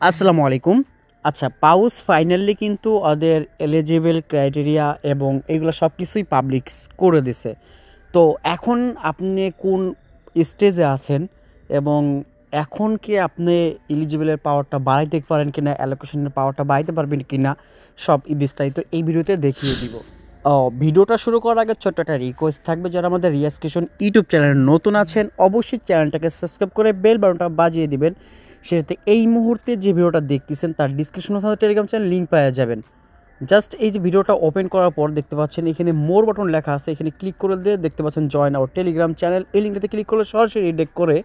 আসসালামু আলাইকুম। আচ্ছা, পাউস ফাইনালি কিন্তু ওদের এলিজিবল ক্রাইটেরিয়া এবং এগুলো সব কিছুই পাবলিক করে দিছে। তো এখন আপনি কোন স্টেজে আছেন এবং এখন কি আপনি এলিজিবলের পাওয়ারটা বাড়াইতে পারেন কিনা, অ্যালোকেশনের পাওয়ারটা বাড়াইতে পারবেন কিনা, সব বিস্তারিত এই ভিডিওতে দেখিয়ে দিব। ভিডিওটা শুরু করার আগে ছোট্ট একটা রিকোয়েস্ট থাকবে, যারা আমাদের রিয়াজ কিশন ইউটিউব চ্যানেলে নতুন আছেন অবশ্যই চ্যানেলটাকে সাবস্ক্রাইব করে বেল বাটনটা বাজিয়ে দিবেন। সেটাতে এই মুহূর্তে যে ভিডিওটা দেখতেছেন তার ডিসক্রিপশনে আমাদের টেলিগ্রাম চ্যানেল লিঙ্ক পাওয়া যাবেন। জাস্ট এই যে ভিডিওটা ওপেন করার পর দেখতে পাচ্ছেন এখানে মোর বাটন লেখা আছে, এখানে ক্লিক করে দিয়ে দেখতে পাচ্ছেন জয়েন আওয়ার টেলিগ্রাম চ্যানেল। এই লিঙ্কটাতে ক্লিক করলে সরাসরি রিডাইরেক্ট করে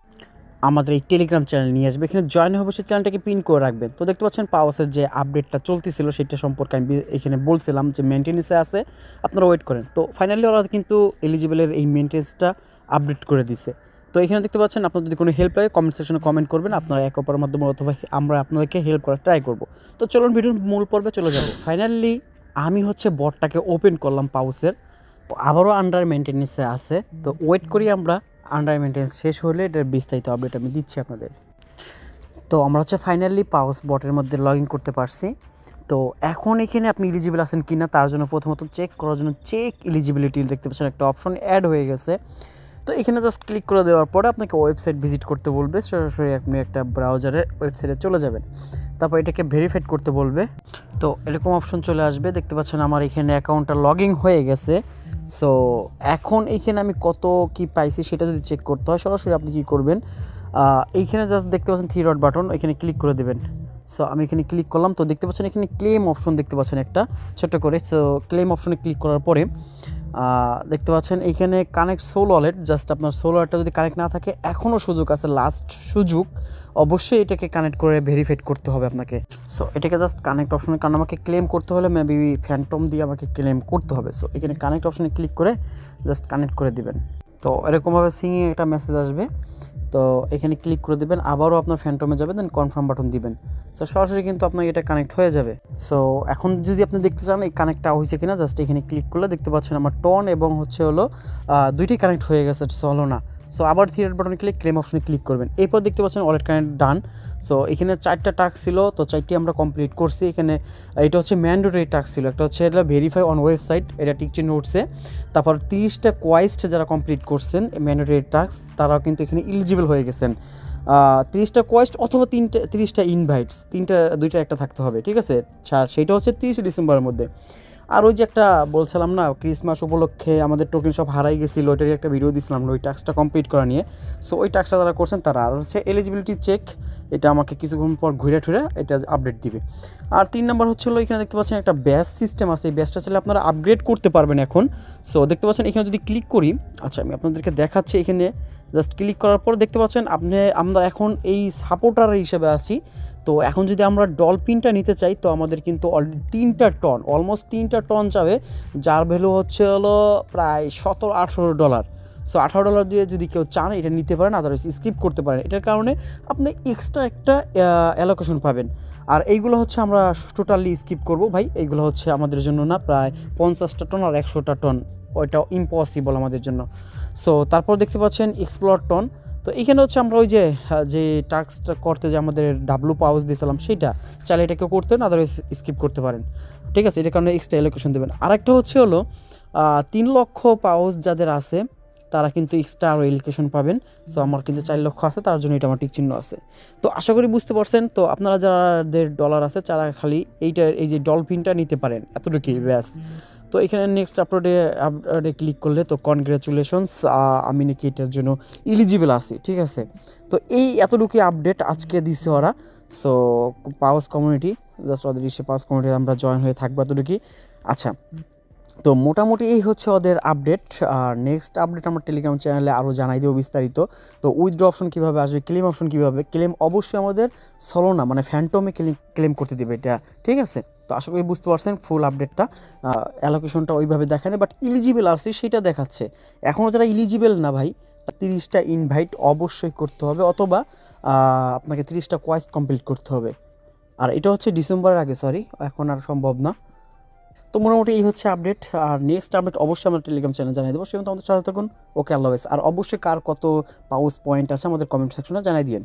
আমাদের এই টেলিগ্রাম চ্যানেল নিয়ে আসবে। এখানে জয়েন হয়ে অবশ্যই চ্যানেলটাকে পিন করে রাখবেন। তো দেখতে পাচ্ছেন পাওয়াসের যে আপডেটটা চলতেছিল সেটা সম্পর্কে আমি এখানে বলছিলাম যে মেনটেন্যান্সে আছে, আপনারা ওয়েট করেন। তো ফাইনালি ওরা কিন্তু এলিজিবলের এই মেনটেন্যান্সটা আপডেট করে দিছে। তো এখানে দেখতে পাচ্ছেন, আপনার যদি কোনো হেল্প লাগে কমেন্ট সেকশনে কমেন্ট করবেন, আপনারা এক অপরের মাধ্যমে অথবা আমরা আপনাদেরকে হেল্প করার ট্রাই করব। তো চলুন ভিডিওর মূল পর্বে চলে যাব। ফাইনালি আমি বটটাকে ওপেন করলাম পাউসের, আবারও আন্ডার মেনটেন্যান্সে আছে। তো ওয়েট করি আমরা, আন্ডার মেনটেন্যান্স শেষ হলে এটার বিস্তারিত আপডেট আমি দিচ্ছি আপনাদের। তো আমরা ফাইনালি পাউস বটের মধ্যে লগ ইন করতে পারছি। তো এখন এখানে আপনি এলিজিবল আছেন কি না তার জন্য প্রথমত চেক করার জন্য চেক এলিজিবিলিটি দেখতে পাচ্ছেন একটা অপশন অ্যাড হয়ে গেছে। তো এখানে জাস্ট ক্লিক করে দেওয়ার পরে আপনাকে ওয়েবসাইট ভিজিট করতে বলবে, সরাসরি আপনি একটা ব্রাউজারের ওয়েবসাইটে চলে যাবেন। তারপর এটাকে ভেরিফাইড করতে বলবে। তো এরকম অপশন চলে আসবে, দেখতে পাচ্ছেন আমার এখানে অ্যাকাউন্টটা লগ ইন হয়ে গেছে। সো এখন এইখানে আমি কত কি পাইছি সেটা যদি চেক করতে হয় সরাসরি আপনি কি করবেন, এইখানে জাস্ট দেখতে পাচ্ছেন থ্রি ডট বাটন, এখানে ক্লিক করে দেবেন। সো আমি এখানে ক্লিক করলাম। তো দেখতে পাচ্ছেন এখানে ক্লেম অপশন দেখতে পাচ্ছেন একটা ছোট্ট করে। সো ক্লেম অপশনে ক্লিক করার পরে দেখতে পাচ্ছেন এইখানে কানেক্ট সোল ওয়ালেট। জাস্ট আপনার সোল ওয়ালেটটা যদি কানেক্ট না থাকে এখনও সুযোগ আছে, লাস্ট সুযোগ, অবশ্যই এটাকে কানেক্ট করে ভেরিফাইড করতে হবে আপনাকে। সো এটাকে জাস্ট কানেক্ট অপশনে, কারণ আমাকে ক্লেম করতে হলে মেবি ফ্যান্টম দিয়ে আমাকে ক্লেম করতে হবে। সো এখানে কানেক্ট অপশনে ক্লিক করে জাস্ট কানেক্ট করে দিবেন। তো এরকমভাবে সিঙ্গিং একটা মেসেজ আসবে। তো এখানে ক্লিক করে দেবেন, আবারও আপনার ফ্যান্টমে যাবে, দেন কনফার্ম বাটন দিবেন। সো সরাসরি কিন্তু আপনার এটা কানেক্ট হয়ে যাবে। সো এখন যদি আপনি দেখতে চান এই কানেক্টটা হয়েছে কিনা, জাস্ট এখানে ক্লিক করলে দেখতে পাচ্ছেন আমার টন এবং দুইটাই কানেক্ট হয়ে গেছে, হলো না। সো আবার থ্রি ডট বাটনে ক্লেম অপশনে ক্লিক করবেন। এরপর দেখতে পাচ্ছেন ওয়ালেট কানেক্ট ডান। সো এখানে 4টা টাস্ক ছিল, তো 4টি আমরা কমপ্লিট করছি। এখানে এটা ম্যান্ডেটরি টাস্ক ছিল, একটা এটা ভেরিফাই অন ওয়েবসাইট, এটা টিক চিহ্ন উঠছে। তারপর 30টা কোয়েস্ট যারা কমপ্লিট করছেন ম্যান্ডেটরি টাস্ক তারাও কিন্তু এখানে এলিজিবল হয়ে গেছেন। 30টা কোয়েস্ট অথবা 30টা ইনভাইটস, দুইটা একটা থাকতে হবে, ঠিক আছে। সেইটা 30 ডিসেম্বরের মধ্যে। আর ওই যে একটা বলছিলাম না, ক্রিসমাস উপলক্ষে আমাদের টোকেন সব হারাই গেছিল, ওইটারই একটা ভিডিও দিছিলাম ওই টাস্কটা কমপ্লিট করা নিয়ে। সো ওই টাস্কটা যারা করছেন তারা, আর এলিজিবিলিটি চেক, এটা আমাকে কিছুক্ষণ পর ঘুরে ঠুরে এটা আপডেট দিবে। আর 3 নম্বর এখানে দেখতে পাচ্ছেন একটা ব্যাচ সিস্টেম আছে, এই ব্যাচটা চাইলে আপনারা আপগ্রেড করতে পারবেন এখন। সো দেখতে পাচ্ছেন এখানে যদি ক্লিক করি, আচ্ছা আমি আপনাদেরকে দেখাচ্ছি। এখানে জাস্ট ক্লিক করার পর দেখতে পাচ্ছেন আমরা এখন এই সাপোর্টার হিসেবে আছি। তো এখন যদি আমরা ডলফিনটা নিতে চাই তো আমাদের কিন্তু অলরেডি 3টা টন, অলমোস্ট 3টা টন যাবে, যার ভ্যালু প্রায় $17-18। সো $18 দিয়ে যদি কেউ চান এটা নিতে পারেন, আদারওয়াইজ স্কিপ করতে পারেন। এটার কারণে আপনি এক্সট্রা একটা অ্যালোকেশন পাবেন। আর এইগুলো আমরা টোটালি স্কিপ করব ভাই, এইগুলো আমাদের জন্য না, প্রায় 50টা টন আর 100টা টন, ওইটা ইম্পসিবল আমাদের জন্য। সো তারপর দেখতে পাচ্ছেন এক্সপ্লোর টন। তো এখানে আমরা ওই যে টাস্কটা করতে যে আমাদের ডাব্লু পাউস দিয়েছিলাম সেইটা চাইলে এটাকে করতে না, আদারওয়াইজ স্কিপ করতে পারেন, ঠিক আছে। এটার কারণে এক্সট্রা অ্যালোকেশন দেবেন। আরেকটা 3 লক্ষ পাউস যাদের আছে তারা কিন্তু এক্সট্রা আরও এলোকেশন পাবেন। সো আমার কিন্তু 4 লক্ষ আছে, তার জন্য এটা আমার টিক চিহ্ন আছে। তো আশা করি বুঝতে পারছেন। তো আপনারা যাদের ডলার আছে তারা খালি এই যে ডলফিনটা নিতে পারেন, এতটুকুই ব্যাস। তো এখানে নেক্সট আপডেটে ক্লিক করলে তো কনগ্রাচুলেশনস, আমি নাকি এটার জন্য এলিজিবল আছি, ঠিক আছে। তো এই এতটুকুই আপডেট আজকে দিছে ওরা। সো পাওস কমিউনিটি, জাস্ট ওদের পাওস কমিউনিটি আমরা জয়েন হয়ে থাকবো এতটুকুই। আচ্ছা, তো মোটামুটি এই ওদের আপডেট। আর নেক্সট আপডেট আমার টেলিগ্রাম চ্যানেলে আরও জানাই দেবো বিস্তারিত। তো উইথড্র অপশন কীভাবে আসবে, ক্লেম অপশন কীভাবে, ক্লেম অবশ্যই আমাদের সলোনা মানে ফ্যান্টমে ক্লেম করতে দেবে এটা, ঠিক আছে। তো আশা করি বুঝতে পারছেন ফুল আপডেটটা। অ্যালোকেশনটা ওইভাবে দেখায় না, বাট ইলিজিবল আছে সেটা দেখাচ্ছে। এখনও যারা ইলিজিবল না ভাই, 30টা ইনভাইট অবশ্যই করতে হবে, অথবা আপনাকে 30টা কোয়েস্ট কমপ্লিট করতে হবে। আর এটা ডিসেম্বরের আগে, সরি এখন আর সম্ভব না। তো মোটামুটি এই আপডেট। আর নেক্সট আপডেট অবশ্যই আমরা টেলিগ্রাম চ্যানেলে জানিয়ে দেবো, সেজন্য আমাদের সাথে থাকুন। ওকে, আল্লাহ হাফেজ। আর অবশ্যই কার কত পাউস পয়েন্ট আছে আমাদের কমেন্ট সেকশনে জানাই দিন।